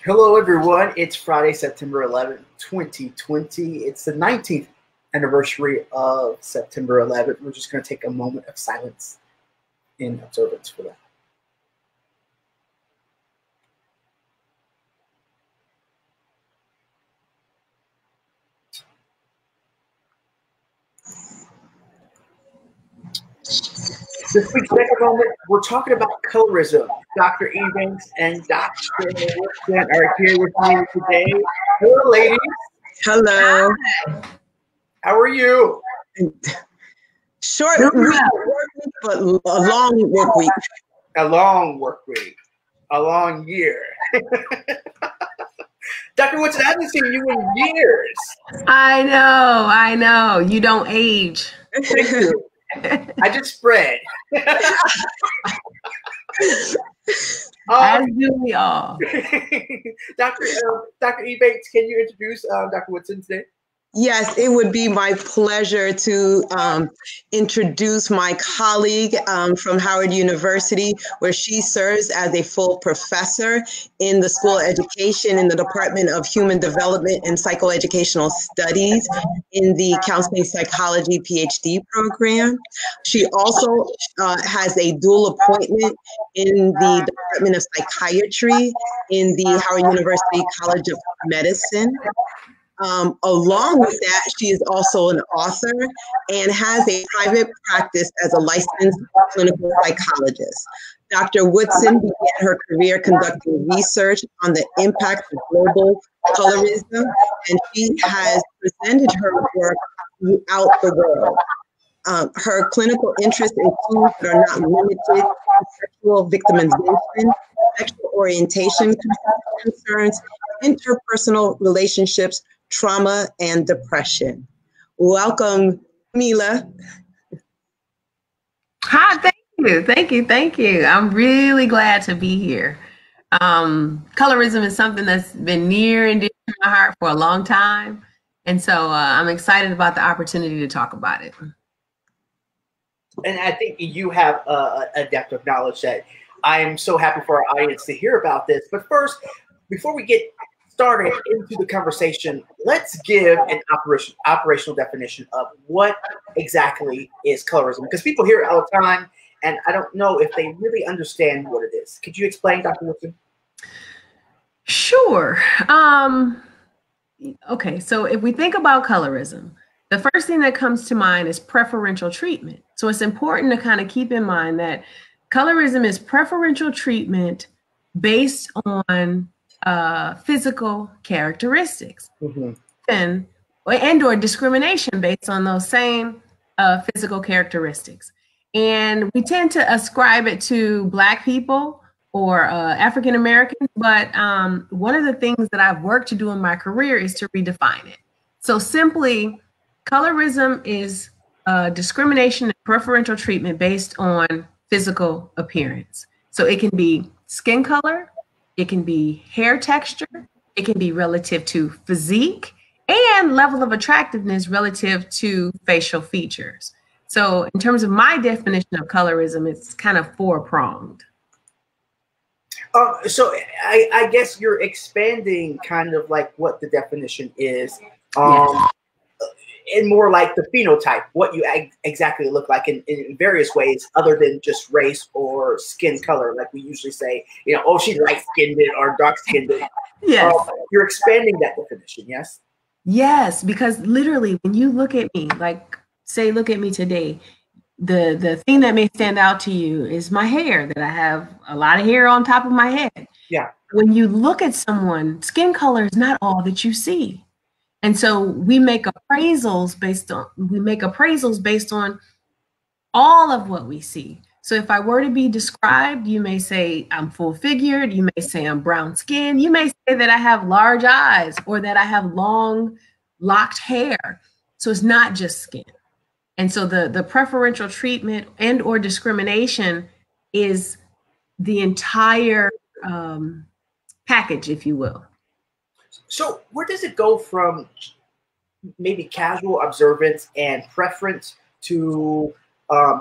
Hello, everyone. It's Friday, September 11th, 2020. It's the 19th anniversary of September 11th. We're just going to take a moment of silence in observance for that. This week's second moment, we're talking about colorism. Dr. Ebanks and Dr. Woodson are here with me today. Hello, ladies. Hello. How are you? Short work week, but a long work week. A long work week. A long year. Dr. Woodson, I haven't seen you in years. I know. You don't age. Thank you. I just spread. As do we all. Dr. Ebanks, can you introduce Dr. Woodson today? Yes, it would be my pleasure to introduce my colleague from Howard University, where she serves as a full professor in the School of Education in the Department of Human Development and Psychoeducational Studies in the Counseling Psychology PhD program. She also has a dual appointment in the Department of Psychiatry in the Howard University College of Medicine. Along with that, she is also an author and has a private practice as a licensed clinical psychologist. Dr. Woodson began her career conducting research on the impact of global colorism, and she has presented her work throughout the world. Her clinical interests include but are not limited to sexual victimization, sexual orientation concerns, interpersonal relationships, trauma, and depression. Welcome, Kamilah. Hi, thank you. I'm really glad to be here. Colorism is something that's been near and dear to my heart for a long time. And so I'm excited about the opportunity to talk about it. And I think you have a depth of knowledge that I'm so happy for our audience to hear about this. But first, before we get started into the conversation, let's give an operational definition of what exactly is colorism, because people hear it all the time, and I don't know if they really understand what it is. Could you explain, Dr. Woodson? Sure. Okay, so if we think about colorism, the first thing that comes to mind is preferential treatment. So it's important to kind of keep in mind that colorism is preferential treatment based on physical characteristics, and or discrimination based on those same physical characteristics. And we tend to ascribe it to Black people or African Americans, but one of the things that I've worked to do in my career is to redefine it. So simply, colorism is discrimination and preferential treatment based on physical appearance. So it can be skin color, it can be hair texture, it can be relative to physique, and level of attractiveness relative to facial features. So in terms of my definition of colorism, it's kind of four-pronged. So I guess you're expanding kind of like what the definition is, Yes. and more like the phenotype, what you exactly look like in various ways other than just race or skin color, like we usually say, you know, oh, she's light-skinned or dark-skinned. Yes. You're expanding that definition, yes? Yes, because literally when you look at me, like say, look at me today, the thing that may stand out to you is my hair, that I have a lot of hair on top of my head. Yeah. When you look at someone, skin color is not all that you see. And so we make appraisals based on all of what we see. So if I were to be described, you may say I'm full figured, you may say I'm brown skinned, you may say that I have large eyes or that I have long locked hair. So it's not just skin. And so the preferential treatment and or discrimination is the entire package, if you will. So where does it go from maybe casual observance and preference to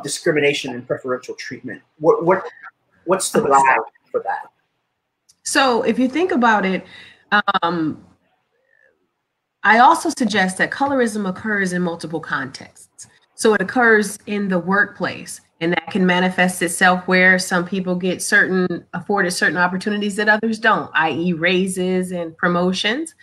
discrimination and preferential treatment? What's the lag for that? So if you think about it, I also suggest that colorism occurs in multiple contexts. So it occurs in the workplace, and that can manifest itself where some people get afforded certain opportunities that others don't, i.e. raises and promotions.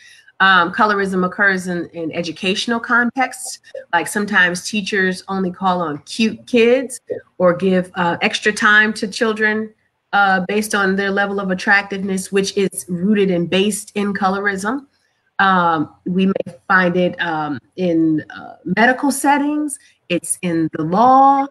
Colorism occurs in educational contexts, like sometimes teachers only call on cute kids or give extra time to children based on their level of attractiveness, which is rooted and based in colorism. We may find it in medical settings. It's in the law.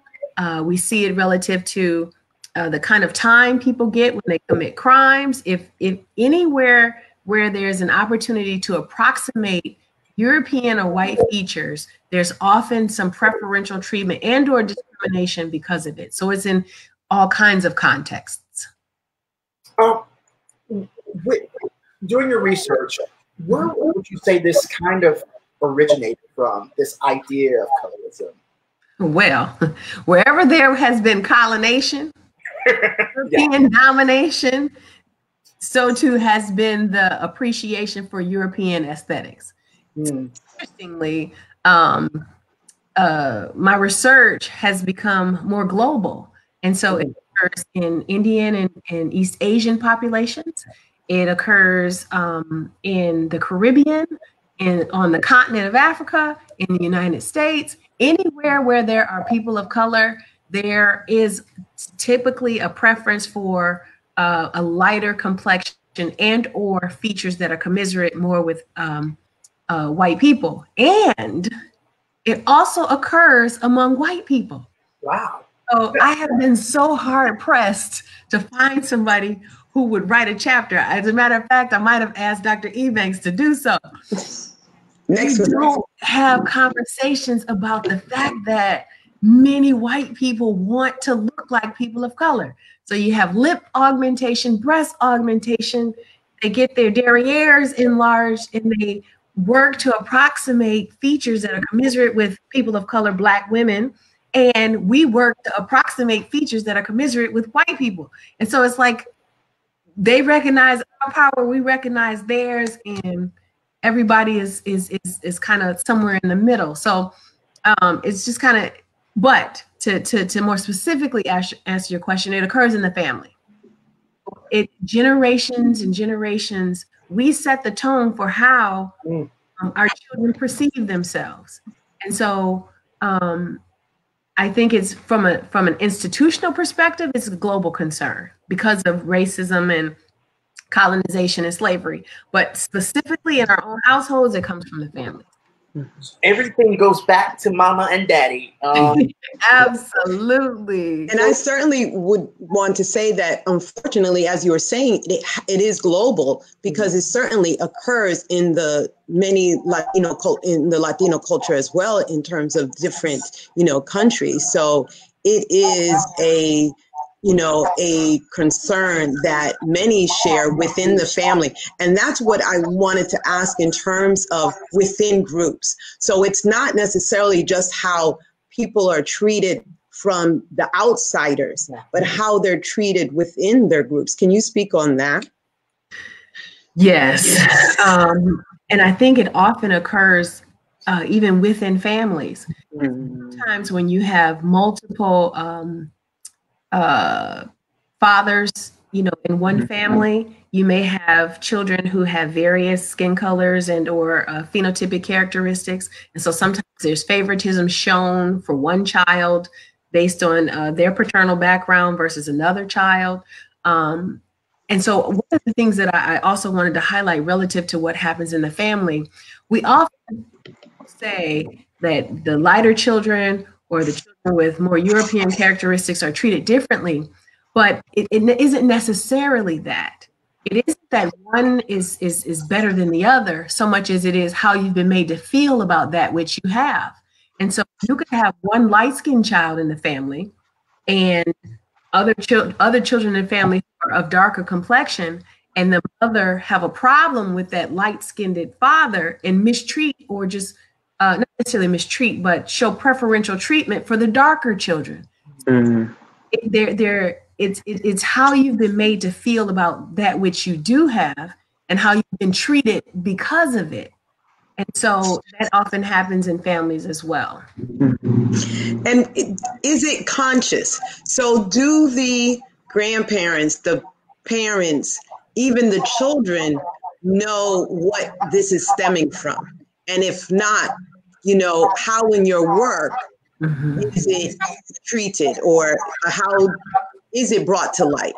We see it relative to the kind of time people get when they commit crimes. If anywhere where there's an opportunity to approximate European or white features, there's often some preferential treatment and or discrimination because of it. So it's in all kinds of contexts. During your research, where would you say this kind of originated from, this idea of colorism? Well, wherever there has been colonization, European domination, so too has been the appreciation for European aesthetics. Interestingly, my research has become more global. And so it occurs in Indian and East Asian populations. It occurs in the Caribbean, on the continent of Africa, in the United States. Anywhere where there are people of color, there is typically a preference for a lighter complexion and or features that are commiserate more with white people. And it also occurs among white people. Wow. So I have been so hard pressed to find somebody who would write a chapter. As a matter of fact, I might have asked Dr. Ebanks to do so. We don't have conversations about the fact that many white people want to look like people of color. So you have lip augmentation, breast augmentation, they get their derrieres enlarged, and they work to approximate features that are commiserate with people of color, Black women. And we work to approximate features that are commiserate with white people. And so it's like they recognize our power, we recognize theirs, and everybody is kind of somewhere in the middle. So it's just kind of, but to more specifically answer your question, it occurs in the family. It generations and generations, we set the tone for how our children perceive themselves. And so I think it's from an institutional perspective, it's a global concern because of racism and colonization and slavery. But specifically in our own households, it comes from the family. Everything goes back to mama and daddy. Absolutely. And I certainly would want to say that, unfortunately, as you were saying, it is global because it certainly occurs in the many Latino culture as well, in terms of different, countries. So it is a concern that many share within the family. And that's what I wanted to ask in terms of within groups. So it's not necessarily just how people are treated from the outsiders, but how they're treated within their groups. Can you speak on that? Yes. And I think it often occurs even within families. Sometimes when you have multiple fathers, in one family, you may have children who have various skin colors and or phenotypic characteristics. And so sometimes there's favoritism shown for one child based on their paternal background versus another child. And so one of the things that I also wanted to highlight relative to what happens in the family, we often say that the lighter children or the children with more European characteristics are treated differently, but it isn't necessarily that. It isn't that one is better than the other so much as it is how you've been made to feel about that which you have. And so you could have one light-skinned child in the family and other children in the family who are of darker complexion, and the mother have a problem with that light-skinned father and mistreat, or just not necessarily mistreat, but show preferential treatment for the darker children. it's how you've been made to feel about that which you do have and how you've been treated because of it. And so that often happens in families as well. And is it conscious? So do the grandparents, the parents, even the children know what this is stemming from? And if not, how in your work is it treated, or how is it brought to light?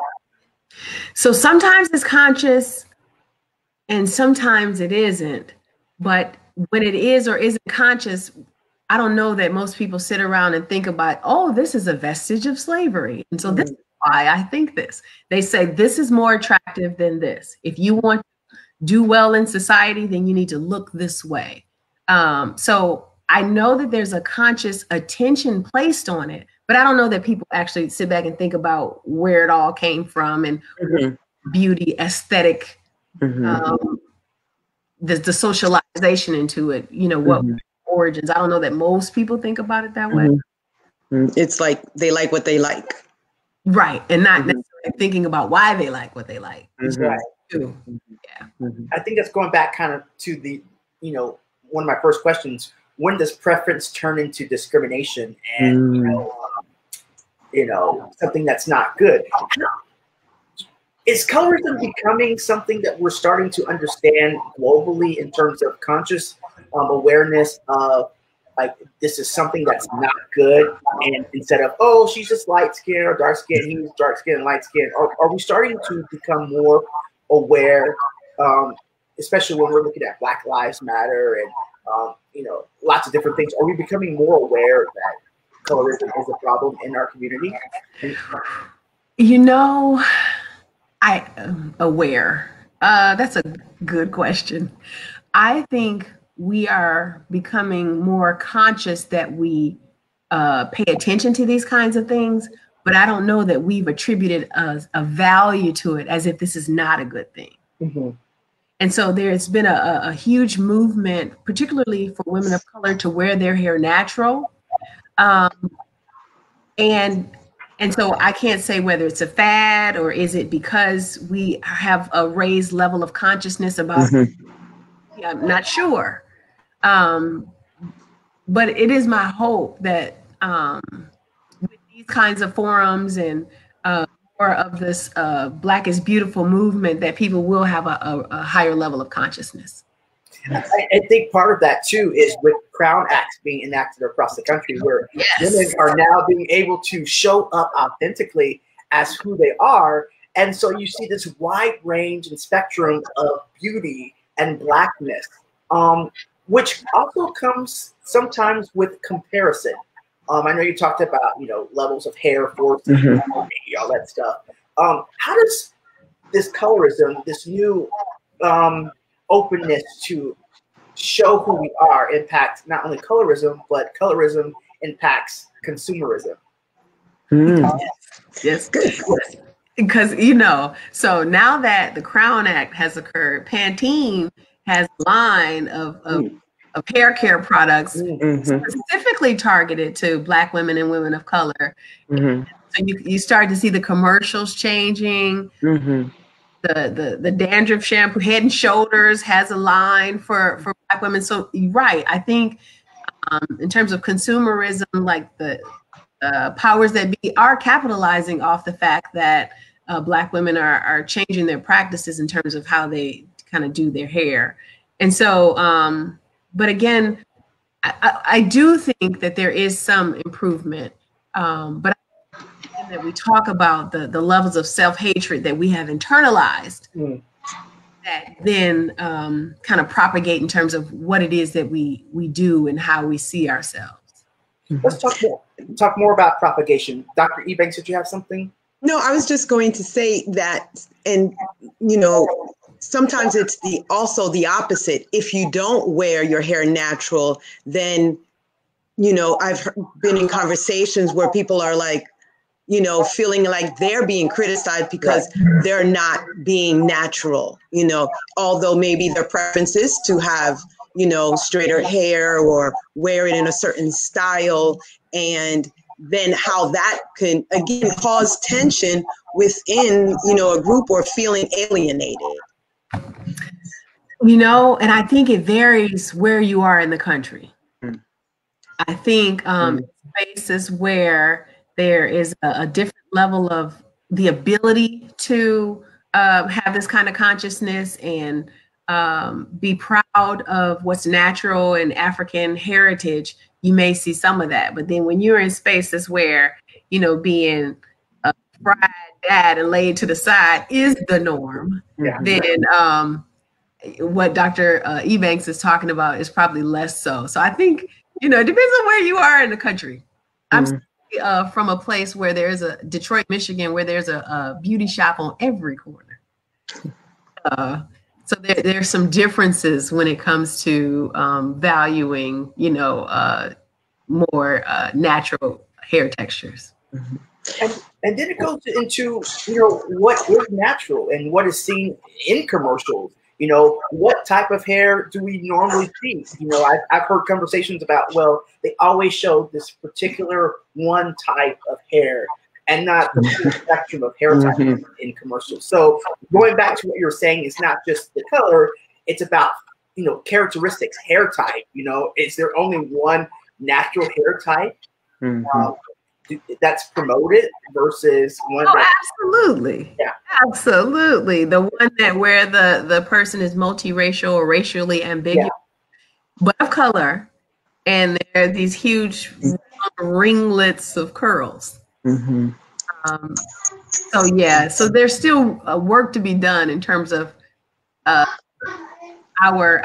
So sometimes it's conscious and sometimes it isn't. But when it is or isn't conscious, I don't know that most people sit around and think about, oh, this is a vestige of slavery. And so this is why I think this. They say this is more attractive than this. If you want to do well in society, then you need to look this way. So I know that there's a conscious attention placed on it, but I don't know that people actually sit back and think about where it all came from and beauty, aesthetic, the socialization into it, what origins. I don't know that most people think about it that way. It's like they like what they like. Right. And not necessarily thinking about why they like what they like. Right. Yeah. I think that's going back kind of to the, one of my first questions, when does preference turn into discrimination and, something that's not good? Is colorism becoming something that we're starting to understand globally in terms of conscious awareness of, like, this is something that's not good, and instead of, oh, she's just light skin or dark skin, he's dark skin and light skin, are we starting to become more aware, especially when we're looking at Black Lives Matter and lots of different things? Are we becoming more aware that colorism is a problem in our community? I am aware. That's a good question. I think we are becoming more conscious that we pay attention to these kinds of things, but I don't know that we've attributed a value to it as if this is not a good thing. And so there's been a huge movement, particularly for women of color, to wear their hair natural. And so I can't say whether it's a fad or is it because we have a raised level of consciousness about, I'm not sure. But it is my hope that with these kinds of forums and more of this Black is Beautiful movement, that people will have a higher level of consciousness. I think part of that too is with Crown Acts being enacted across the country, where women are now being able to show up authentically as who they are. And so you see this wide range and spectrum of beauty and Blackness, which also comes sometimes with comparison. I know you talked about, levels of hair, force, all that stuff. How does this colorism, this new openness to show who we are, impact not only colorism, but colorism impacts consumerism? Yes. Because, so now that the Crown Act has occurred, Pantene has a line of hair care products specifically targeted to Black women and women of color. So you start to see the commercials changing. The dandruff shampoo, Head and Shoulders has a line for Black women. So right, I think in terms of consumerism, like the powers that be are capitalizing off the fact that Black women are changing their practices in terms of how they kind of do their hair. And so, but again, I do think that there is some improvement, but that we talk about the levels of self-hatred that we have internalized that then kind of propagate in terms of what it is that we do and how we see ourselves. Let's talk more about propagation. Dr. Ebanks, did you have something? No, I was just going to say that, and sometimes it's also the opposite. If you don't wear your hair natural, then I've been in conversations where people are like, feeling like they're being criticized because they're not being natural, although maybe their preference is to have, straighter hair or wear it in a certain style. And, then how that can, again, cause tension within, a group or feeling alienated. And I think it varies where you are in the country. I think spaces where there is a different level of the ability to have this kind of consciousness and be proud of what's natural and African heritage, you may see some of that. But then when you're in spaces where, being a fried dad and laid to the side is the norm, then what Dr. Ebanks is talking about is probably less so. So I think, it depends on where you are in the country. I'm from a place where there's a Detroit, Michigan, where there's a beauty shop on every corner. So there's some differences when it comes to valuing, more natural hair textures. And then it goes into, what is natural and what is seen in commercials. What type of hair do we normally see? I've heard conversations about, well, they always show this particular one type of hair and not the full spectrum of hair types in commercials. So going back to what you're saying, it's not just the color, it's about, characteristics, hair type. Is there only one natural hair type that's promoted versus one? Absolutely. Yeah. Absolutely. The one where the person is multiracial or racially ambiguous, but of color, and there are these huge ringlets of curls. So there's still work to be done in terms of our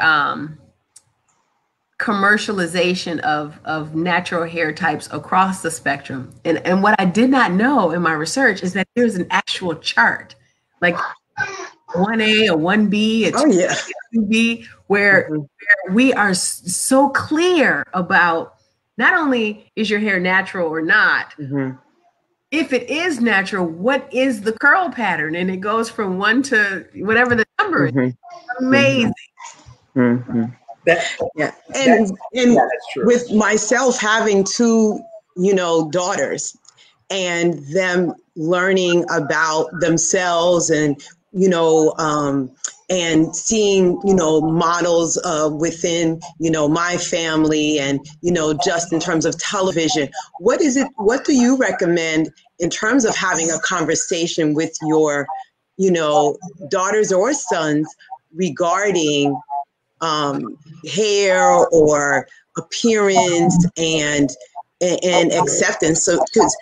commercialization of natural hair types across the spectrum. And what I did not know in my research is that there's an actual chart, like 1A, a 1B, a 2B, where we are so clear about not only is your hair natural or not, if it is natural, what is the curl pattern? And it goes from 1 to whatever the number is. Amazing. And with myself having 2, daughters, and them learning about themselves and, and seeing, models within, my family and, just in terms of television, what do you recommend in terms of having a conversation with your, daughters or sons regarding hair or appearance and acceptance? So, because,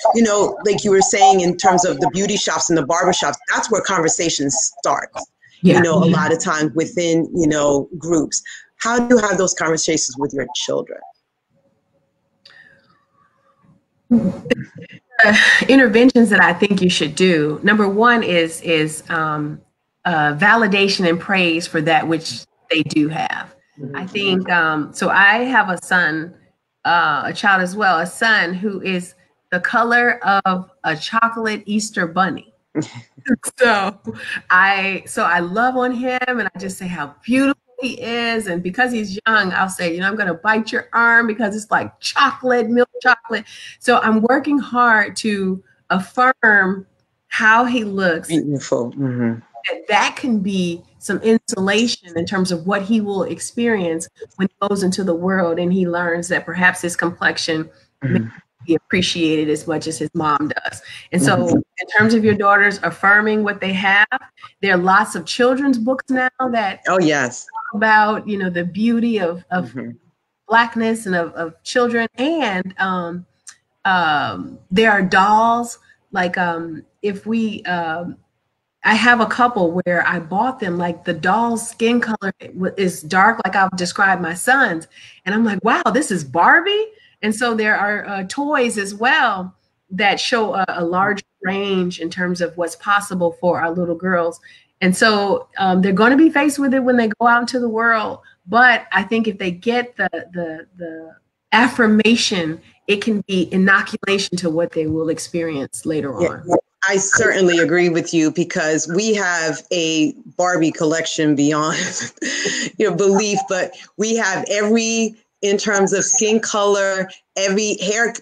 like you were saying, in terms of the beauty shops and the barber shops, that's where conversations start. A lot of times within, groups. How do you have those conversations with your children? Interventions that I think you should do. Number one is validation and praise for that which they do have. I think, so I have a son, a child as well, a son who is the color of a chocolate Easter bunny. So I love on him, and I just say how beautiful he is. And because he's young, I'll say, I'm going to bite your arm because it's like chocolate, milk chocolate. So I'm working hard to affirm how he looks. Beautiful. That can be some insulation in terms of what he will experience when he goes into the world and he learns that perhaps his complexion may be appreciated as much as his mom does. And so in terms of your daughters affirming what they have, there are lots of children's books now that talk about, the beauty of Blackness and of children. And there are dolls, like if we, I have a couple where I bought them, like the doll's skin color is dark, like I've described my son's. And I'm like, wow, this is Barbie. And so there are toys as well that show a large range in terms of what's possible for our little girls. And so they're going to be faced with it when they go out into the world. But I think if they get the affirmation, it can be inoculation to what they will experience later on. I certainly agree with you, because we have a Barbie collection beyond your belief, but we have in terms of skin color, every hair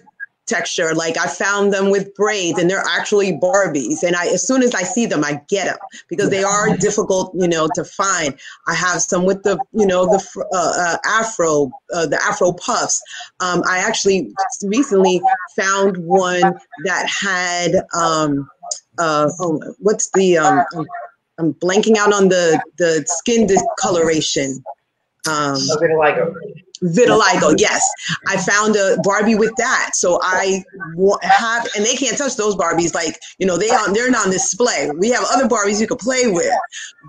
texture. Like I found them with braids and they're actually Barbies. And as soon as I see them, I get them because they are difficult, to find. I have some with the, the Afro puffs. I actually recently found one that had, what's the, I'm blanking out on the skin discoloration. Vitiligo, yes. I found a Barbie with that. So I have, and they can't touch those Barbies. Like, they're not on display. We have other Barbies you could play with,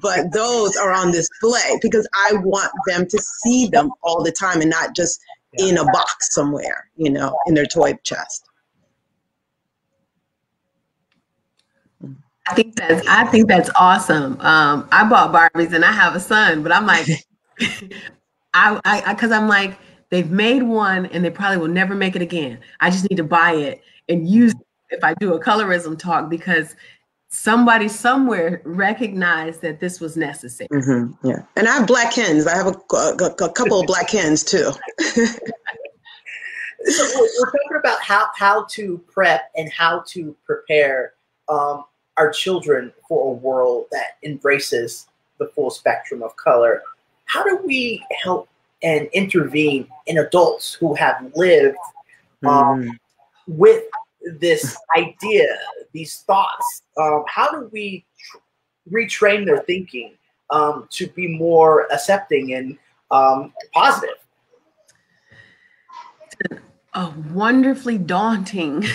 but those are on display because I want them to see them all the time and not just in a box somewhere, in their toy chest. I think that's awesome. I bought Barbies and I have a son, but I'm like, because I'm like, they've made one and they probably will never make it again. I just need to buy it and use it if I do a colorism talk because somebody somewhere recognized that this was necessary. Mm-hmm, yeah, and I have black hens. I have a couple of black hens too. So we're talking about how to prep and how to prepare our children for a world that embraces the full spectrum of color. How do we help and intervene in adults who have lived with this idea, these thoughts? How do we retrain their thinking to be more accepting and positive? A wonderfully daunting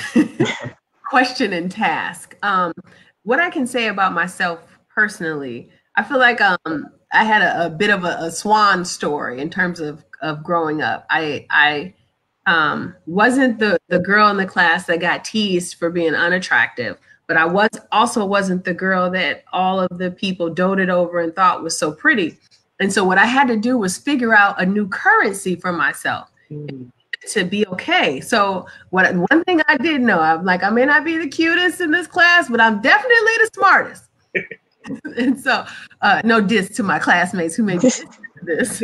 question and task. What I can say about myself personally, I feel like I had a bit of a swan story in terms of growing up. I wasn't the girl in the class that got teased for being unattractive, but I wasn't the girl that all of the people doted over and thought was so pretty. And so what I had to do was figure out a new currency for myself to be okay. So one thing I did know, I'm like, I may not be the cutest in this class, but I'm definitely the smartest. And so, no diss to my classmates who may be this,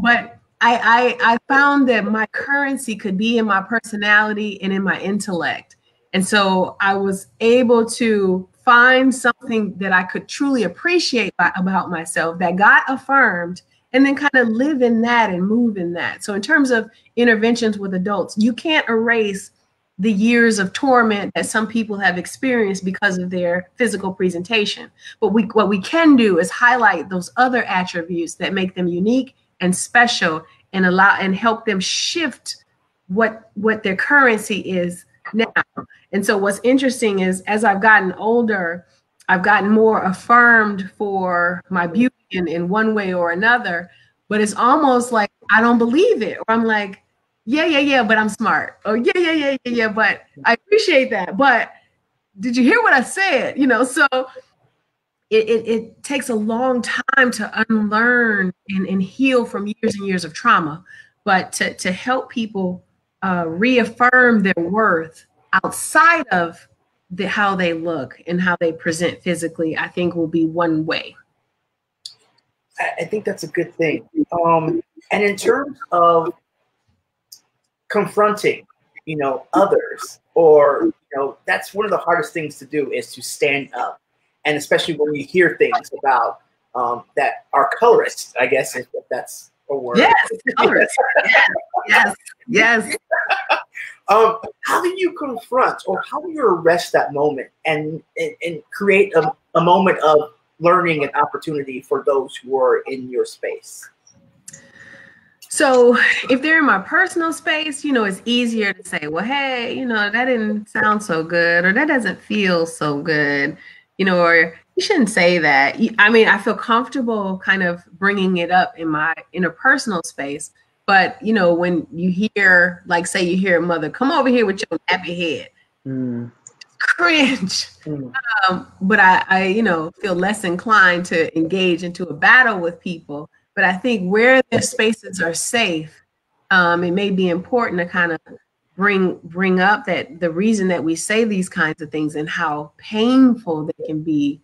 but I found that my currency could be in my personality and in my intellect. And so I was able to find something that I could truly appreciate about myself that got affirmed and then kind of live in that and move in that. So in terms of interventions with adults, you can't erase the years of torment that some people have experienced because of their physical presentation. But what we can do is highlight those other attributes that make them unique and special and help them shift what their currency is now. And so what's interesting is as I've gotten older, I've gotten more affirmed for my beauty in one way or another, but it's almost like I don't believe it. Or I'm like, yeah, but I'm smart. Or yeah, but I appreciate that. But did you hear what I said? So it takes a long time to unlearn and heal from years and years of trauma. But to help people reaffirm their worth outside of how they look and how they present physically, I think will be one way. I think that's a good thing. And in terms of confronting, others, or, that's one of the hardest things to do is to stand up. And especially when you hear things about that are colorists, I guess, if that's a word. Yes, colorists. Yes. How do you confront or how do you arrest that moment and create a moment of learning and opportunity for those who are in your space? So if they're in my personal space, it's easier to say, well, hey, that didn't sound so good, or that doesn't feel so good, or you shouldn't say that. I mean, I feel comfortable kind of bringing it up in my interpersonal space. But, when you hear, like, say you hear a mother, come over here with your nappy head. Cringe. But I feel less inclined to engage into a battle with people. But I think where their spaces are safe, it may be important to kind of bring up that the reason that we say these kinds of things and how painful they can be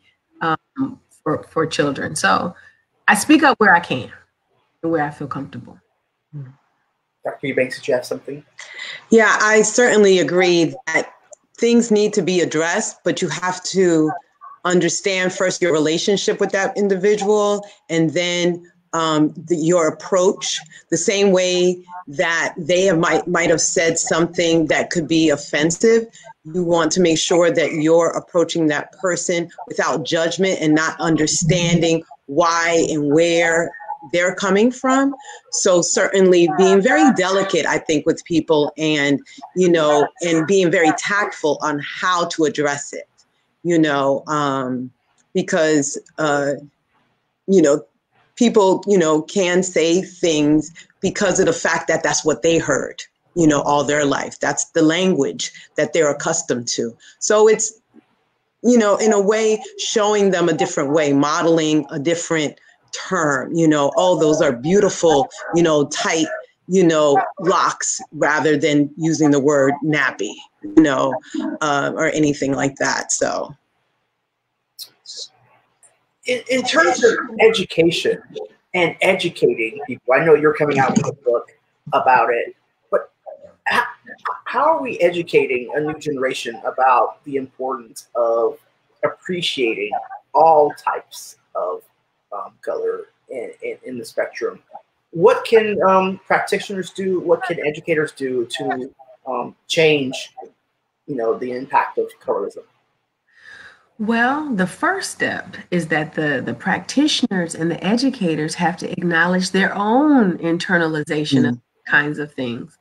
for children. So I speak up where I can and where I feel comfortable. Dr. Ebanks, did you have something? Yeah, I certainly agree that things need to be addressed, but you have to understand first your relationship with that individual, and then your approach. The same way that they might have said something that could be offensive, you want to make sure that you're approaching that person without judgment and not understanding why and where they're coming from. So certainly being very delicate, I think, with people, and, and being very tactful on how to address it, because, people, can say things because of the fact that that's what they heard, all their life. That's the language that they're accustomed to. So it's, in a way, showing them a different way, modeling a different term, oh, those are beautiful, tight, locks, rather than using the word nappy, or anything like that. So. In terms of education and educating people, I know you're coming out with a book about it, but how are we educating a new generation about the importance of appreciating all types of color in the spectrum? What can practitioners do? What can educators do to change, the impact of colorism? Well, the first step is that the practitioners and the educators have to acknowledge their own internalization of kinds of things.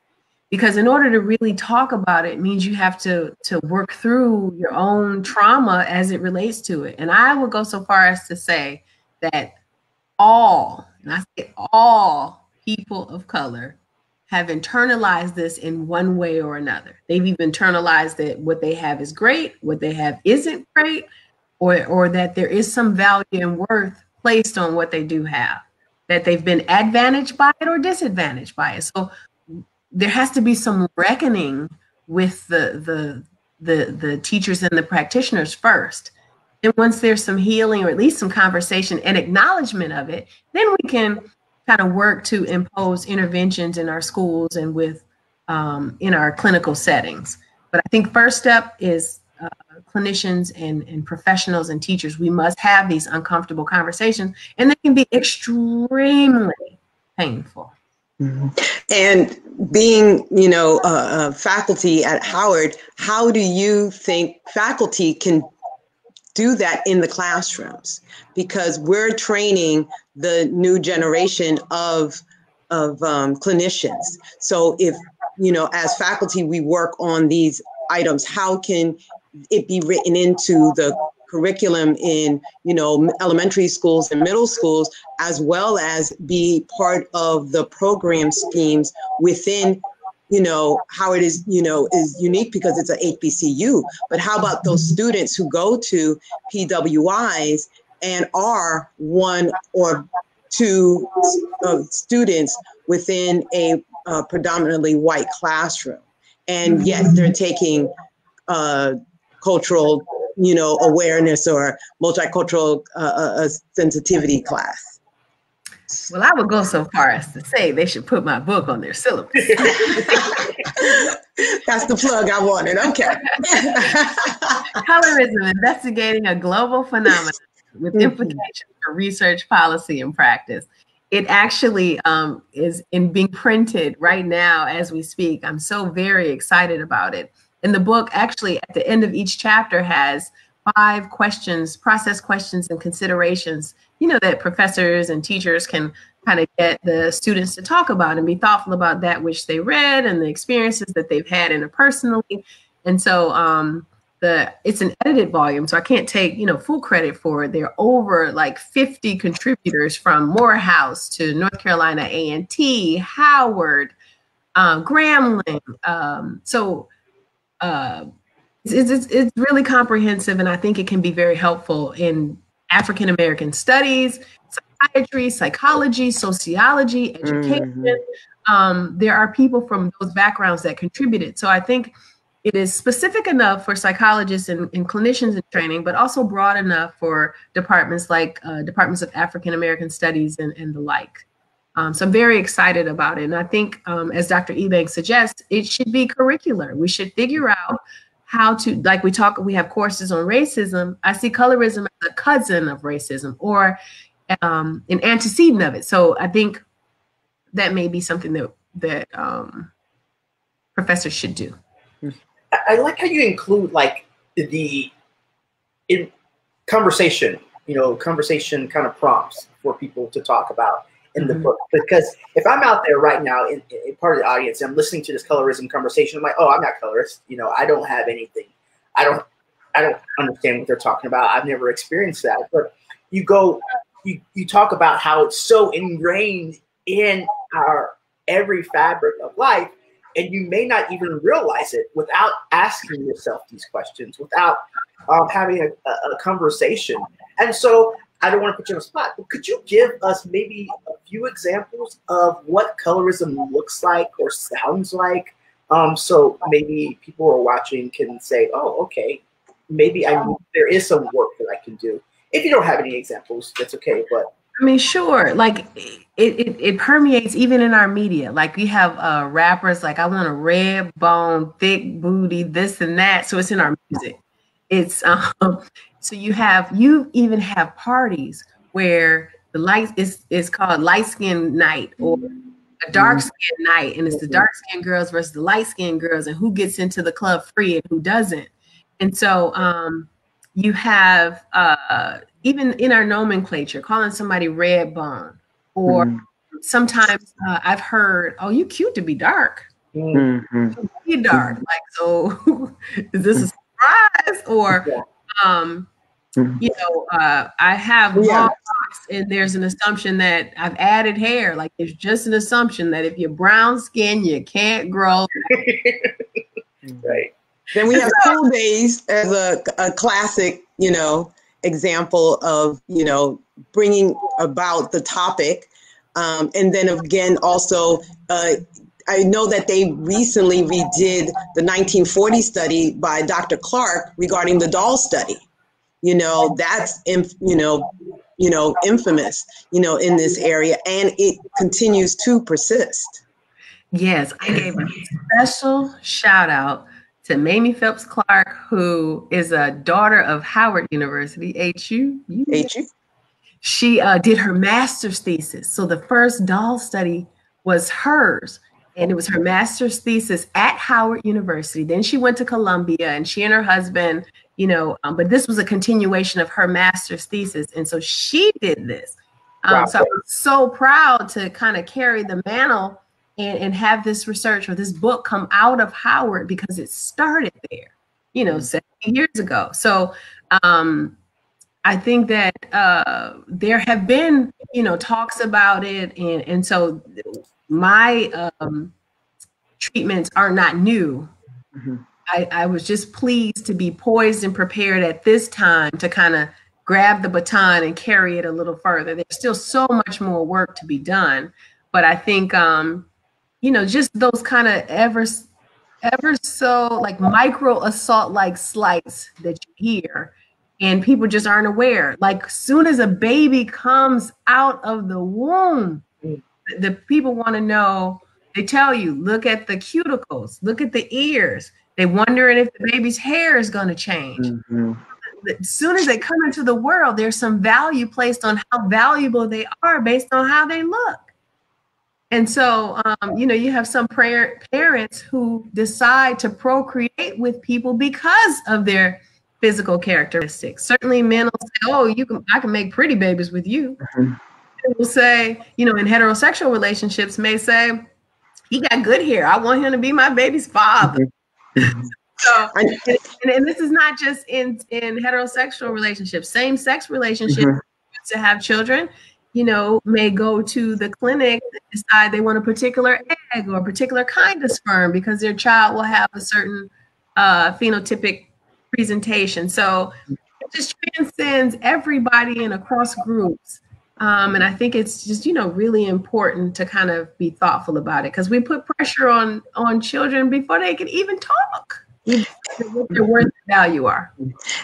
Because in order to really talk about it means you have to work through your own trauma as it relates to it. And I would go so far as to say that all people of color have internalized this in one way or another. They've even internalized that what they have is great, what they have isn't great, or that there is some value and worth placed on what they do have, that they've been advantaged by it or disadvantaged by it. So there has to be some reckoning with the teachers and the practitioners first. And once there's some healing, or at least some conversation and acknowledgement of it, then we can kind of work to impose interventions in our schools and with in our clinical settings. But I think first step is clinicians and professionals and teachers. We must have these uncomfortable conversations, and they can be extremely painful. Mm-hmm. And being, faculty at Howard, how do you think faculty can do that in the classrooms? Because we're training the new generation of clinicians. So if, as faculty, we work on these items, how can it be written into the curriculum in, elementary schools and middle schools, as well as be part of the program schemes within, Howard is unique because it's an HBCU. But how about those students who go to PWIs and are one or two students within a predominantly white classroom, and yet they're taking cultural, awareness or multicultural sensitivity class? Well, I would go so far as to say they should put my book on their syllabus. That's the plug I wanted. Okay. Colorism, investigating a global phenomenon with implications for research, policy, and practice. It actually is being printed right now as we speak. I'm so very excited about it. And the book actually at the end of each chapter has 5 questions, process questions and considerations, that professors and teachers can kind of get the students to talk about and be thoughtful about that which they read and the experiences that they've had interpersonally. And so it's an edited volume, so I can't take, full credit for it. There are over like 50 contributors from Morehouse to North Carolina A&T, Howard, Grambling. It's really comprehensive, and I think it can be very helpful in African American studies, psychiatry, psychology, sociology, education. There are people from those backgrounds that contributed. So I think it is specific enough for psychologists and clinicians in training, but also broad enough for departments like departments of African American studies and the like. So I'm very excited about it. And I think, as Dr. Ebanks suggests, it should be curricular. We should figure out how to, like we have courses on racism. I see colorism as a cousin of racism, or an antecedent of it. So I think that may be something that professors should do. I like how you include like in conversation, conversation kind of prompts for people to talk about in the book. Because if I'm out there right now in part of the audience and I'm listening to this colorism conversation, I'm like, oh, I'm not colorist. I don't have anything. I don't understand what they're talking about. I've never experienced that. But you talk about how it's so ingrained in our every fabric of life, and you may not even realize it without asking yourself these questions, without having a conversation. And so I don't want to put you on the spot, but could you give us maybe a few examples of what colorism looks like or sounds like? So maybe people who are watching can say, oh, okay, maybe there is some work that I can do. If you don't have any examples, that's okay. But I mean, sure. Like it permeates even in our media. Like we have rappers like, I want a red bone, thick booty, this and that. So it's in our music. It's so you even have parties where the light is called light skin night or a dark skin night, and it's the dark skin girls versus the light skin girls, and who gets into the club free and who doesn't. And so you have even in our nomenclature, calling somebody red bone, or sometimes I've heard, oh, you cute to be dark. Be dark. Like, so is this a surprise? Or I have long locks, and there's an assumption that I've added hair. Like, it's just an assumption that if you're brown skin, you can't grow. Right. Then we have school days as a classic, example of, bringing about the topic. And then again, also, I know that they recently redid the 1940 study by Dr. Clark regarding the doll study. That's, infamous, in this area, and it continues to persist. Yes, I gave a special shout out to Mamie Phelps Clark, who is a daughter of Howard University, HU. She did her master's thesis. So the first doll study was hers, and it was her master's thesis at Howard University. Then she went to Columbia, and she and her husband, but this was a continuation of her master's thesis. And so she did this. Wow. So I was so proud to kind of carry the mantle and have this research or this book come out of Howard, because it started there, 70 years ago. So I think that there have been, talks about it. And so my treatments are not new. I was just pleased to be poised and prepared at this time to kind of grab the baton and carry it a little further. There's still so much more work to be done. But I think, just those kind of ever so like micro assault like slights that you hear, and people just aren't aware. Like, soon as a baby comes out of the womb, the people want to know. They tell you, look at the cuticles, look at the ears. They wondering if the baby's hair is going to change. As soon as they come into the world, there's some value placed on how valuable they are based on how they look. And so, you have some parents who decide to procreate with people because of their physical characteristics. Certainly men will say, oh, I can make pretty babies with you. They will say, in heterosexual relationships may say, he got good hair. I want him to be my baby's father. So, and this is not just in heterosexual relationships, same-sex relationships to have children, may go to the clinic and decide they want a particular egg or a particular kind of sperm because their child will have a certain phenotypic presentation. So it just transcends everybody and across groups. And I think it's just, really important to kind of be thoughtful about it, because we put pressure on children before they can even talk. what your worth and value are.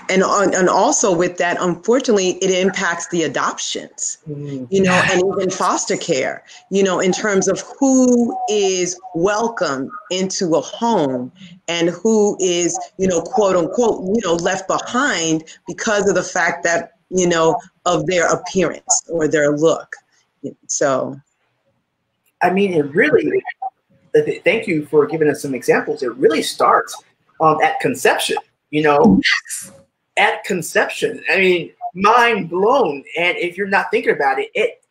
And also with that, unfortunately, it impacts the adoptions, you know, and even foster care, you know, in terms of who is welcome into a home and who is, you know, quote unquote, you know, left behind because of the fact that, you know, of their appearance or their look. So, I mean, it really, thank you for giving us some examples. It really starts at conception, you know, at conception. I mean, mind blown. And if you're not thinking about it,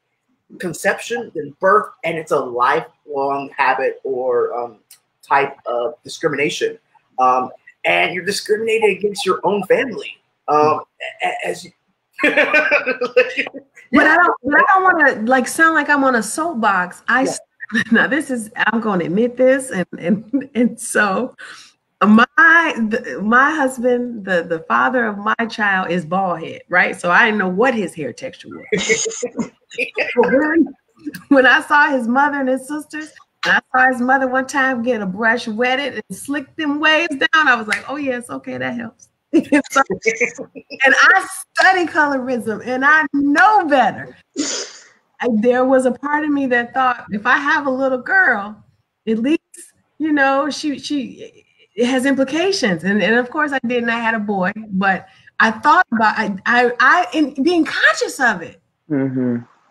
conception, then birth, and it's a lifelong habit or type of discrimination. And you're discriminated against your own family. As you, But I don't want to like sound like I'm on a soapbox. Now this is, I'm going to admit this, and so my husband, the father of my child, is bald head, right? So I didn't know what his hair texture was. When I saw his mother and his sisters, and I saw his mother one time get a brush wetted and slick them waves down, I was like, oh yes, okay, that helps. And I study colorism and I know better. There was a part of me that thought, if I have a little girl, at least, you know, it has implications. And of course I didn't, I had a boy, but I thought about, I in being conscious of it,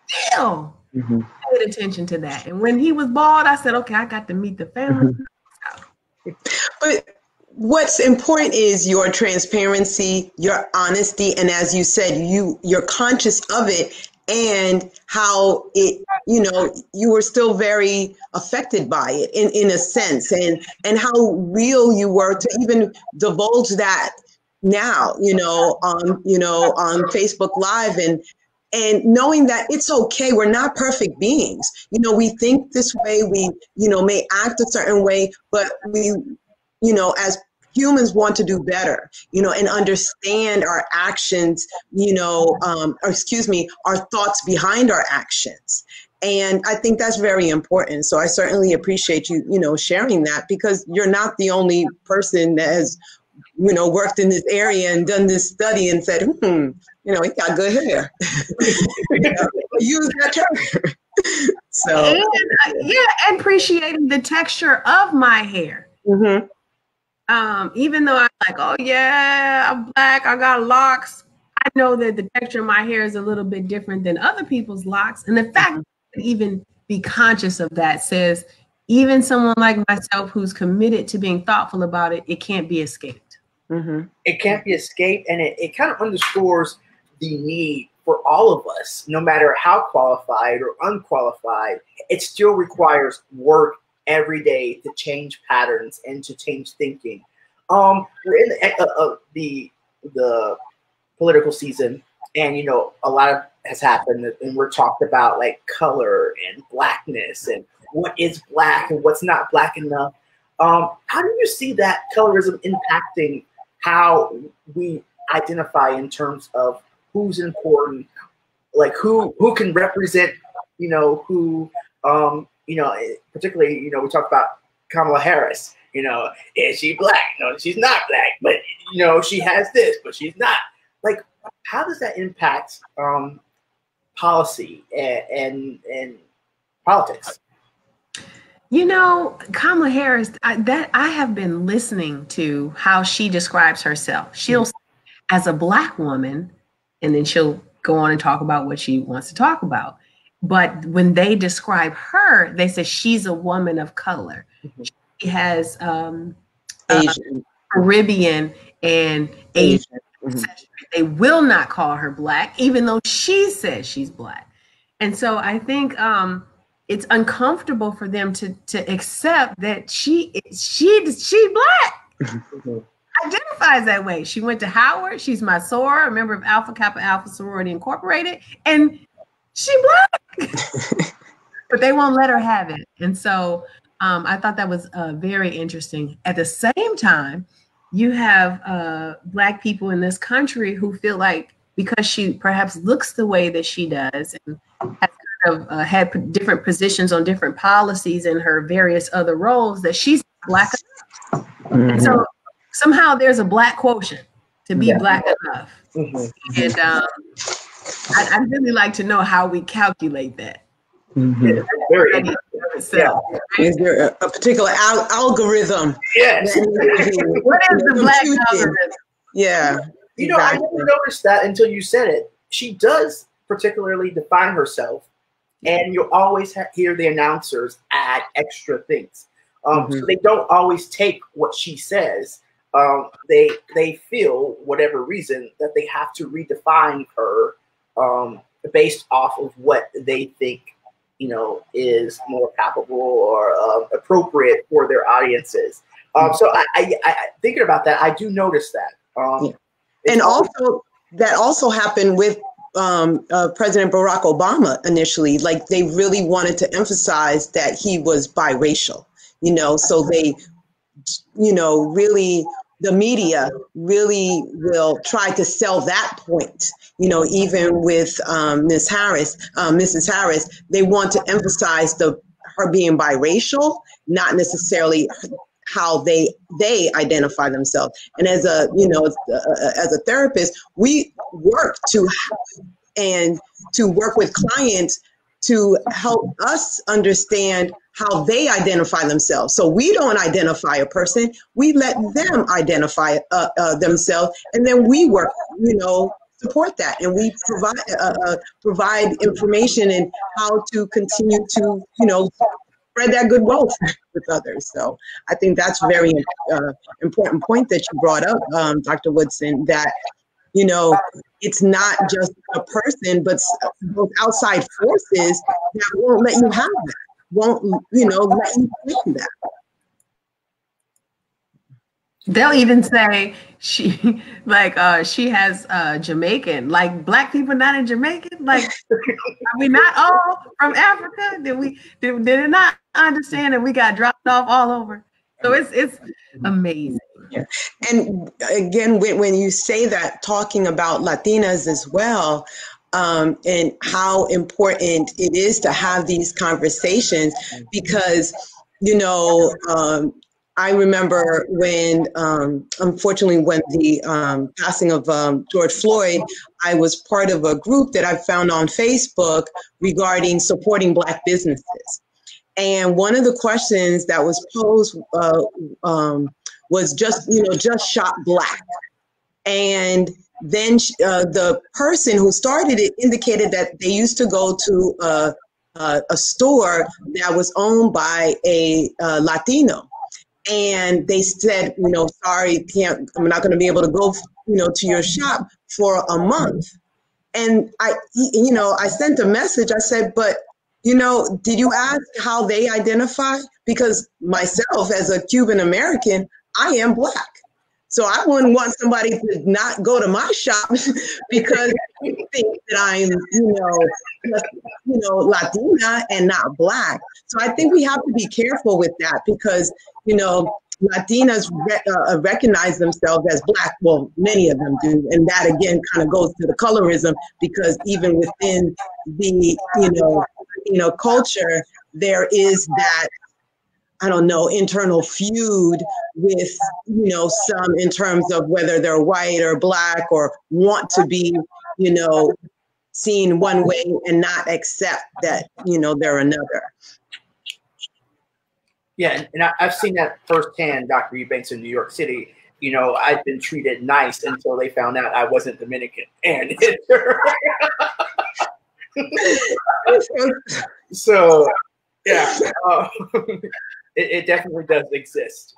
still paid attention to that. And when he was bald, I said, okay, I got to meet the family. But what's important is your transparency, your honesty, and as you said, you're conscious of it and how it, you know, you were still very affected by it in a sense, and how real you were to even divulge that now, you know, on Facebook Live and knowing that it's okay. We're not perfect beings. You know, we think this way, we, you know, may act a certain way, but we, you know, as humans want to do better, you know, and understand our actions, you know, our thoughts behind our actions. And I think that's very important. So I certainly appreciate you, you know, sharing that, because you're not the only person that has, you know, worked in this area and done this study and said, you know, he got good hair. Use that term. So, and appreciating the texture of my hair. Even though I'm like, oh yeah, I'm black, I got locks, I know that the texture of my hair is a little bit different than other people's locks. And the fact that even be conscious of that says, even someone like myself who's committed to being thoughtful about it, it can't be escaped. It can't be escaped, and it kind of underscores the need for all of us, no matter how qualified or unqualified. It still requires work every day to change patterns and to change thinking. We're in the political season, and you know, a lot has happened, and we're talked about like color and blackness and what is black and what's not black enough. How do you see that colorism impacting how we identify in terms of who's important, like who can represent, you know, who, you know, particularly, you know, we talk about Kamala Harris, you know, is she black? No, she's not black, but, you know, she has this, but she's not. Like, how does that impact policy and politics? You know, Kamala Harris, I have been listening to how she describes herself. She'll, as a black woman, and then she'll go on and talk about what she wants to talk about. But when they describe her, they say she's a woman of color. She has Caribbean and Asian. They will not call her black, even though she says she's black. And so I think it's uncomfortable for them to accept that she's black. Identifies that way. She went to Howard. She's my soror, a member of Alpha Kappa Alpha Sorority Incorporated, and she black. But they won't let her have it. And so I thought that was very interesting. At the same time, you have black people in this country who feel like because she perhaps looks the way that she does and has kind of had different positions on different policies and her various other roles, that she's black. And so somehow there's a Black quotient to be Black enough. And I'd really like to know how we calculate that. Very interesting. Is there a particular algorithm? Yes. What is the Black algorithm? Yeah. You know, I never noticed that until you said it. She does particularly define herself, and you'll always hear the announcers add extra things. So they don't always take what she says. They feel, whatever reason, that they have to redefine her based off of what they think, you know, is more palpable or appropriate for their audiences. So I thinking about that, I do notice that. And also, that also happened with President Barack Obama initially. Like, they really wanted to emphasize that he was biracial, you know, so they, you know, really, the media really will try to sell that point. You know, even with Mrs. Harris, they want to emphasize her being biracial, not necessarily how they identify themselves. And as a, you know, as a therapist, we work to work with clients to help us understand how they identify themselves. So we don't identify a person, we let them identify themselves, and then we work, you know, support that, and we provide information and how to continue to, you know, spread that good wealth with others. So I think that's a very important point that you brought up, Dr. Woodson, that, you know, it's not just a person, but those outside forces that won't let you have that, won't, you know, let you claim that. They'll even say she has Jamaican, like Black people not in Jamaican. Like, are we not all from Africa? Did it not understand that we got dropped off all over? So it's amazing. Yeah. And again, when you say that, talking about Latinas as well, and how important it is to have these conversations, because, you know, I remember when, unfortunately, when the passing of George Floyd, I was part of a group that I found on Facebook regarding supporting Black businesses. And one of the questions that was posed was just shop Black. And then the person who started it indicated that they used to go to a store that was owned by a Latino. And they said, you know, sorry, I'm not going to be able to go, you know, to your shop for a month. And I sent a message. I said, but, you know, did you ask how they identify? Because myself, as a Cuban American, I am Black. So I wouldn't want somebody to not go to my shop because they think that I'm, Latina and not Black. So I think we have to be careful with that, because, you know, Latinas recognize themselves as Black. Well, many of them do. And that, again, kind of goes to the colorism, because even within the, culture, there is that, I don't know, internal feud with, you know, some in terms of whether they're white or Black, or want to be, you know, seen one way and not accept that, you know, they're another. Yeah, and I've seen that firsthand, Dr. Ebanks, in New York City. You know, I've been treated nice until they found out I wasn't Dominican. And so, yeah, it definitely does exist.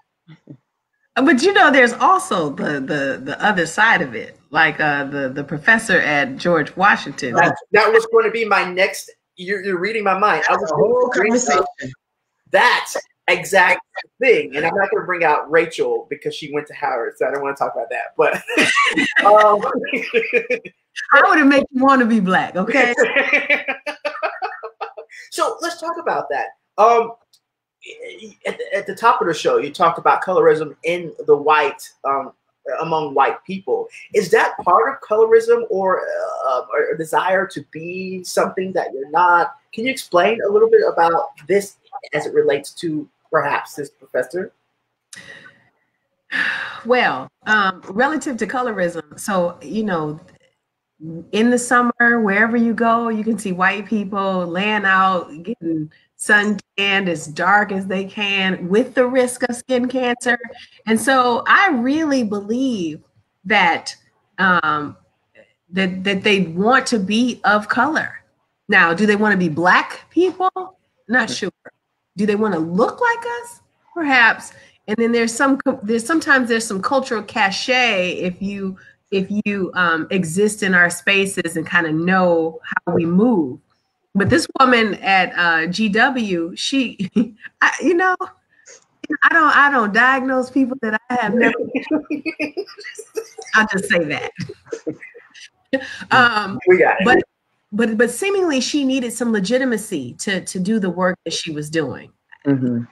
But, you know, there's also the other side of it, like the professor at George Washington. That was going to be my next. You're reading my mind. I was whole conversation. That exact thing, and I'm not going to bring out Rachel because she went to Howard, so I don't want to talk about that. But how would it make you want to be Black? Okay. So let's talk about that. At the top of the show, you talked about colorism in the white, among white people. Is that part of colorism, or a desire to be something that you're not? Can you explain a little bit about this as it relates to perhaps this professor? Well, relative to colorism, so, you know, in the summer, wherever you go, you can see white people laying out, getting suntanned as dark as they can with the risk of skin cancer. And so I really believe that that they want to be of color. Now, do they want to be Black people? Not sure. Do they want to look like us? Perhaps. And then there's sometimes some cultural cachet if you exist in our spaces and kind of know how we move. But this woman at GW, she, I don't diagnose people that I have never. I'll just say that. We got it. But seemingly she needed some legitimacy to do the work that she was doing. Mm-hmm.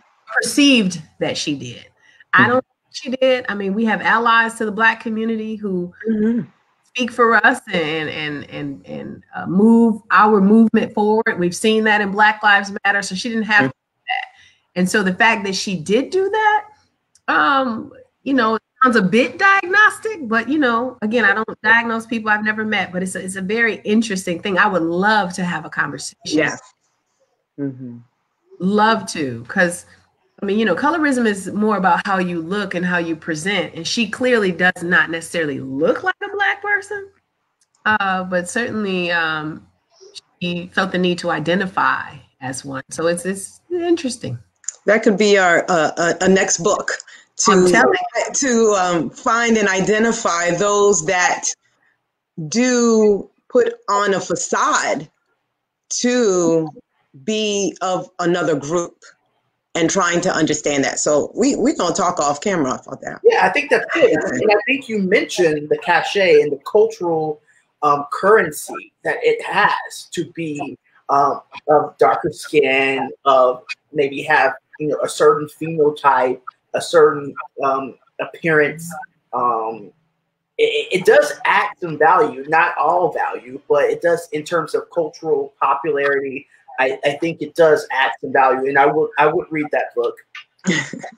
Perceived that she did. I don't think she did. I mean, we have allies to the Black community who speak for us and move our movement forward. We've seen that in Black Lives Matter. So she didn't have to do that. And so the fact that she did do that, it sounds a bit diagnostic, but again, I don't diagnose people I've never met, but it's a very interesting thing. I would love to have a conversation. Yes. Mm-hmm. Love to, because I mean, colorism is more about how you look and how you present. And she clearly does not necessarily look like a Black person, but certainly she felt the need to identify as one. So it's interesting. That could be our a next book to find and identify those that do put on a facade to be of another group and trying to understand that. So we're going to talk off camera about that. Yeah, I think that's good. And I think you mentioned the cachet and the cultural currency that it has to be of darker skin, of maybe have a certain phenotype, a certain appearance. It does add some value, not all value, but it does in terms of cultural popularity. I think it does add some value, and I would read that book.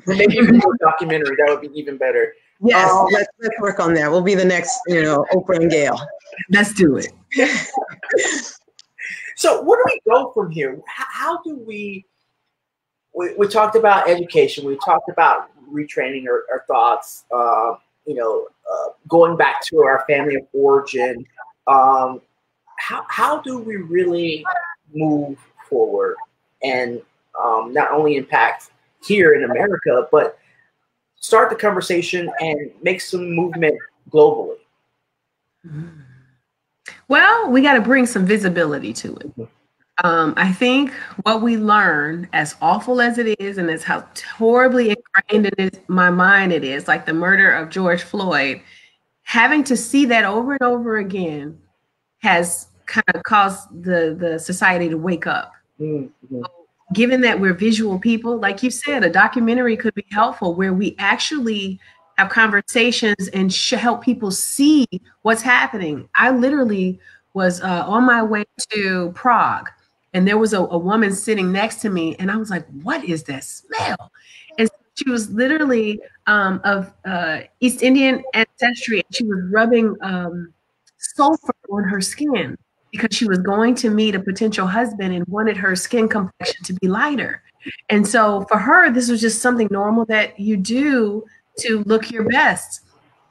Maybe even a documentary, that would be even better. Yes, let's work on that. We'll be the next, Oprah and Gail. Let's do it. So where do we go from here? How do we talked about education. We talked about retraining our thoughts, going back to our family of origin. How do we really move forward and not only impact here in America, but start the conversation and make some movement globally? Well, we got to bring some visibility to it. I think what we learn, as awful as it is, and as how horribly ingrained in my mind it is, like the murder of George Floyd, having to see that over and over again has kind of caused the society to wake up. Mm-hmm. So, given that we're visual people, like you said, a documentary could be helpful where we actually have conversations and help people see what's happening. I literally was on my way to Prague, and there was a woman sitting next to me, and I was like, what is that smell? And she was literally of East Indian ancestry, and she was rubbing sulfur on her skin because she was going to meet a potential husband and wanted her skin complexion to be lighter. And so for her, this was just something normal that you do to look your best.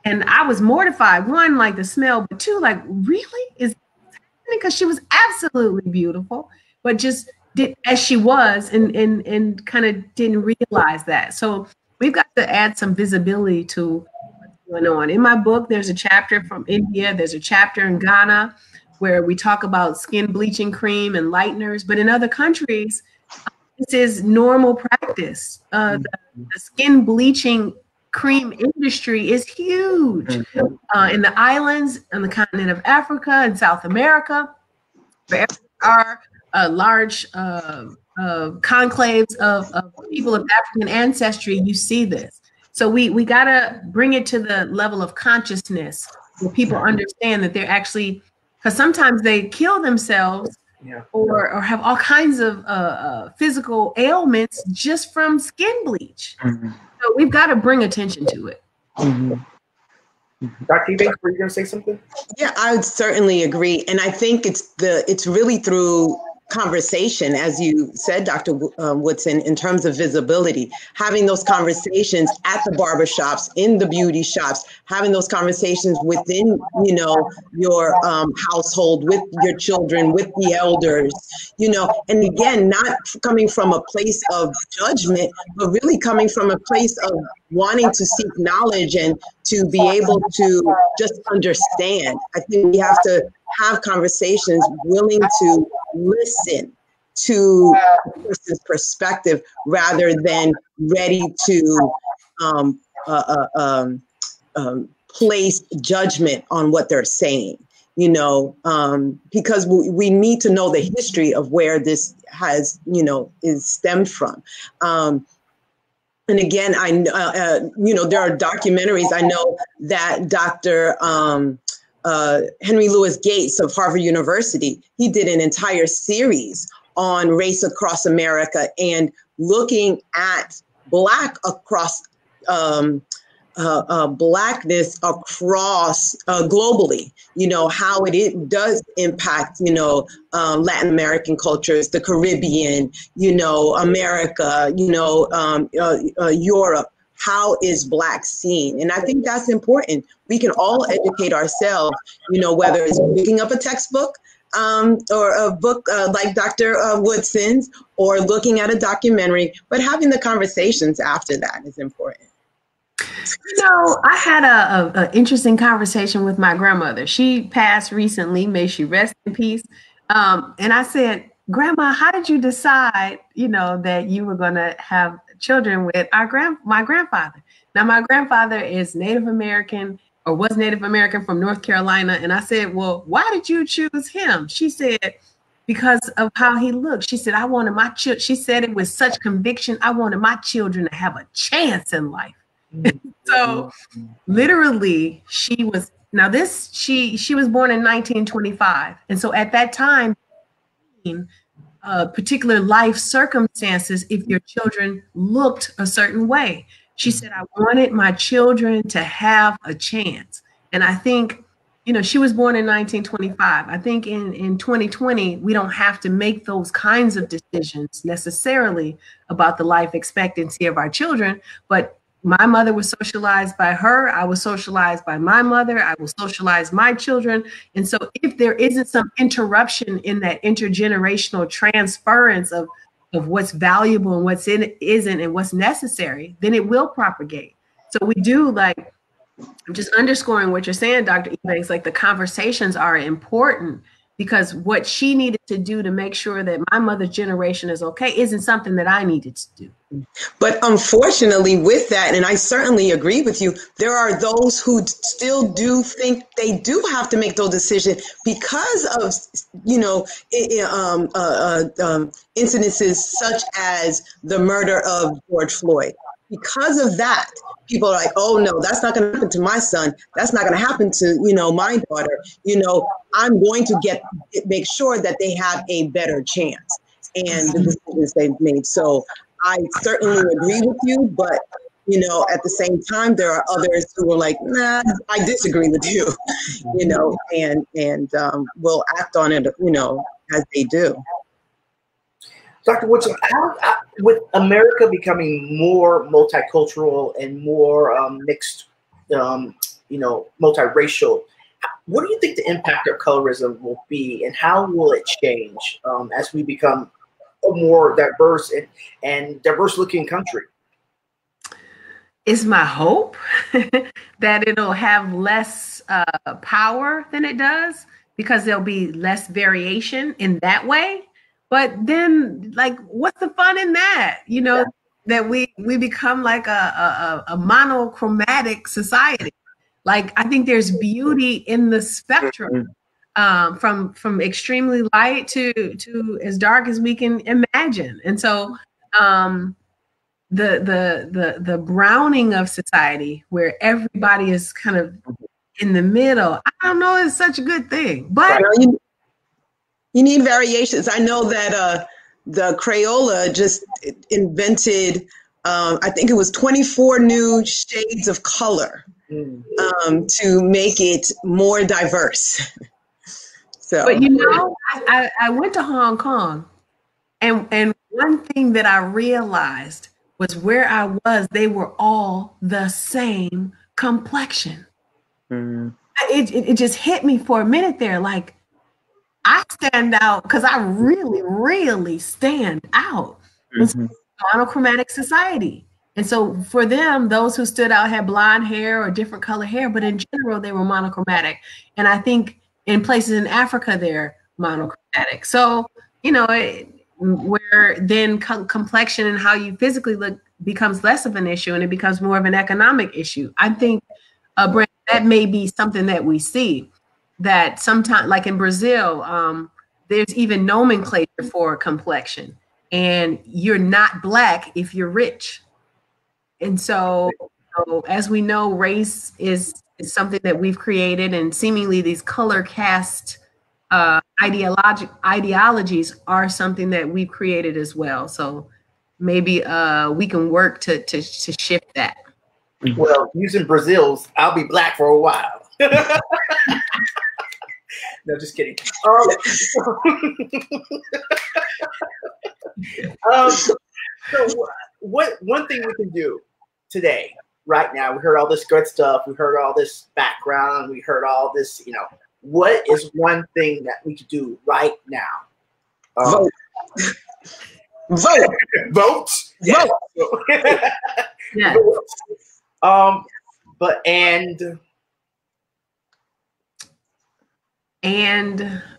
And I was mortified, one, like the smell, but two, like, really? Is that happening? Because she was absolutely beautiful, but just did as she was and kind of didn't realize that. So we've got to add some visibility to what's going on. In my book, there's a chapter from India, there's a chapter in Ghana where we talk about skin bleaching cream and lighteners, but in other countries, this is normal practice. The skin bleaching cream industry is huge in the islands, on the continent of Africa and South America. There are large conclaves of people of African ancestry. You see this. So we got to bring it to the level of consciousness where people understand that they're actually, because sometimes they kill themselves or have all kinds of physical ailments just from skin bleach. So we've got to bring attention to it. Mm-hmm. Dr. Ebanks, were you going to say something? Yeah, I would certainly agree. And I think it's really through conversation, as you said, Dr. Woodson, in terms of visibility, having those conversations at the barbershops, in the beauty shops, having those conversations within, your household, with your children, with the elders, and again, not coming from a place of judgment, but really coming from a place of wanting to seek knowledge and to be able to just understand. I think we have to have conversations willing to listen to a person's perspective rather than ready to place judgment on what they're saying, because we need to know the history of where this has, is stemmed from. And again, there are documentaries. I know that Dr. Henry Louis Gates of Harvard University, he did an entire series on race across America and looking at Blackness across globally, how it does impact, Latin American cultures, the Caribbean, America, Europe. How is Black seen? And I think that's important. We can all educate ourselves, whether it's picking up a textbook or a book like Dr. Woodson's, or looking at a documentary, but having the conversations after that is important. I had a interesting conversation with my grandmother. She passed recently, may she rest in peace. And I said, Grandma, how did you decide, that you were going to have children with my grandfather? Now, my grandfather is Native American, or was Native American, from North Carolina. And I said, well, why did you choose him? She said, because of how he looked. She said, I wanted my children. She said it with such conviction. I wanted my children to have a chance in life. So literally she was born in 1925. And so at that time, particular life circumstances, if your children looked a certain way, she said, I wanted my children to have a chance. And I think, she was born in 1925. I think in 2020, we don't have to make those kinds of decisions necessarily about the life expectancy of our children, but my mother was socialized by her. I was socialized by my mother. I will socialize my children. And so if there isn't some interruption in that intergenerational transference of what's valuable and what's isn't and what's necessary, then it will propagate. So we do, I'm just underscoring what you're saying, Dr. Ebanks, the conversations are important, because what she needed to do to make sure that my mother's generation is okay isn't something that I needed to do. But unfortunately with that, and I certainly agree with you, there are those who still do think they do have to make those decisions because of, incidences such as the murder of George Floyd. Because of that, people are like, oh no, that's not going to happen to my son. That's not going to happen to, my daughter. I'm going to make sure that they have a better chance and the decisions they've made. So I certainly agree with you, but, at the same time, there are others who are like, nah, I disagree with you, and will act on it, as they do. Dr. Woodson, with America becoming more multicultural and more mixed, multiracial, what do you think the impact of colorism will be, and how will it change as we become a more diverse and diverse-looking country? It's my hope that it'll have less power than it does, because there'll be less variation in that way. But then, what's the fun in that? That we become a monochromatic society. I think there's beauty in the spectrum, from extremely light to as dark as we can imagine. And so the browning of society, where everybody is kind of in the middle, I don't know, is such a good thing. But you need variations. I know that the Crayola just invented I think it was 24 new shades of color to make it more diverse. So, but you know, I went to Hong Kong, and one thing that I realized was where I was, they were all the same complexion. It just hit me for a minute there, like I stand out because I really, really stand out. It's a monochromatic society. And so for them, those who stood out had blonde hair or different color hair, but in general, they were monochromatic. And I think in places in Africa, they're monochromatic. So, you know, where then complexion and how you physically look becomes less of an issue and it becomes more of an economic issue. I think, Brandon, that may be something that we see, that sometimes, like in Brazil, there's even nomenclature for complexion. And you're not Black if you're rich. And so, as we know, race is something that we've created, and seemingly these color cast ideologies are something that we've created as well. So maybe we can work to shift that. Well, using Brazil's, I'll be Black for a while. No, just kidding. So one thing we can do today, right now, we heard all this good stuff. We heard all this background. We heard all this, you know, what is one thing that we could do right now? Vote. Vote. Vote. Vote. Yeah. But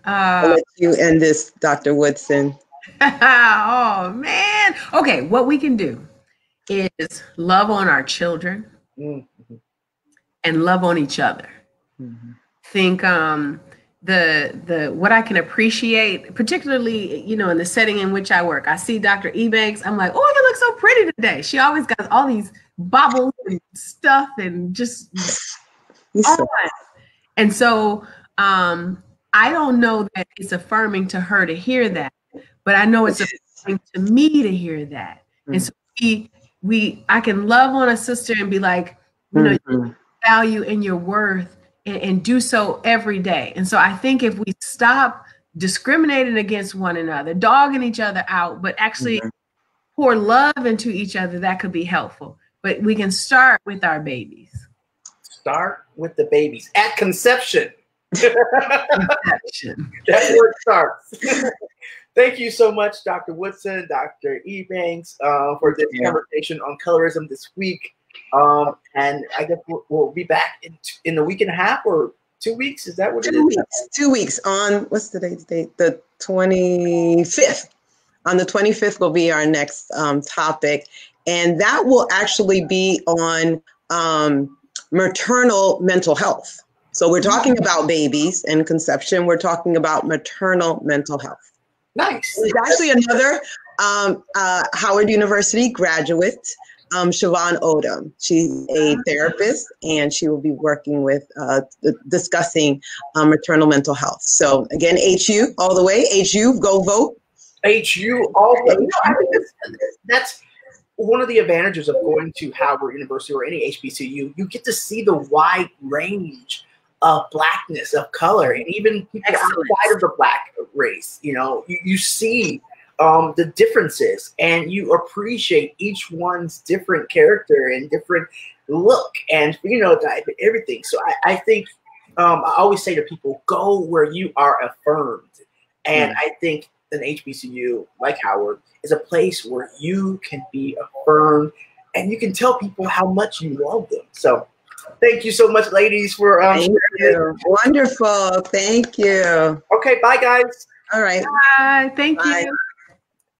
I'll let you end this, Dr. Woodson. Oh man. Okay, what we can do is love on our children and love on each other. Think the what I can appreciate, particularly, you know, in the setting in which I work. I see Dr. Ebanks, I'm like, oh, you look so pretty today. She always got all these bobbles and stuff and just on. And so I don't know that it's affirming to her to hear that, but I know it's affirming to me to hear that. And so I can love on a sister and be like, you know, your value and your worth, and do so every day. And so I think if we stop discriminating against one another, dogging each other out, but actually pour love into each other, that could be helpful. But we can start with our babies. Start with the babies at conception. Conception. That's where it starts. Thank you so much, Dr. Woodson, Dr. Ebanks, for this conversation on colorism this week. And I guess we'll be back in a week and a half or 2 weeks. Is that what it is? 2 weeks on, what's today's date? The 25th. On the 25th will be our next topic. And that will actually be on maternal mental health. So we're talking about babies and conception. We're talking about maternal mental health. Nice. There's actually another Howard University graduate, Siobhan Odom. She's a therapist, and she will be working with discussing maternal mental health. So again, HU all the way. HU, go vote. HU all the way. You know, I think that's one of the advantages of going to Howard University or any HBCU. You get to see the wide range of Blackness, of color, and even people outside of the Black race. You know, you see the differences, and you appreciate each one's different character and different look and phenotype and everything. So I think I always say to people, go where you are affirmed. And I think an HBCU like Howard is a place where you can be affirmed and you can tell people how much you love them. So thank you so much, ladies, for thank you. Wonderful. Thank you. Okay, bye, guys. All right. Bye. Thank you.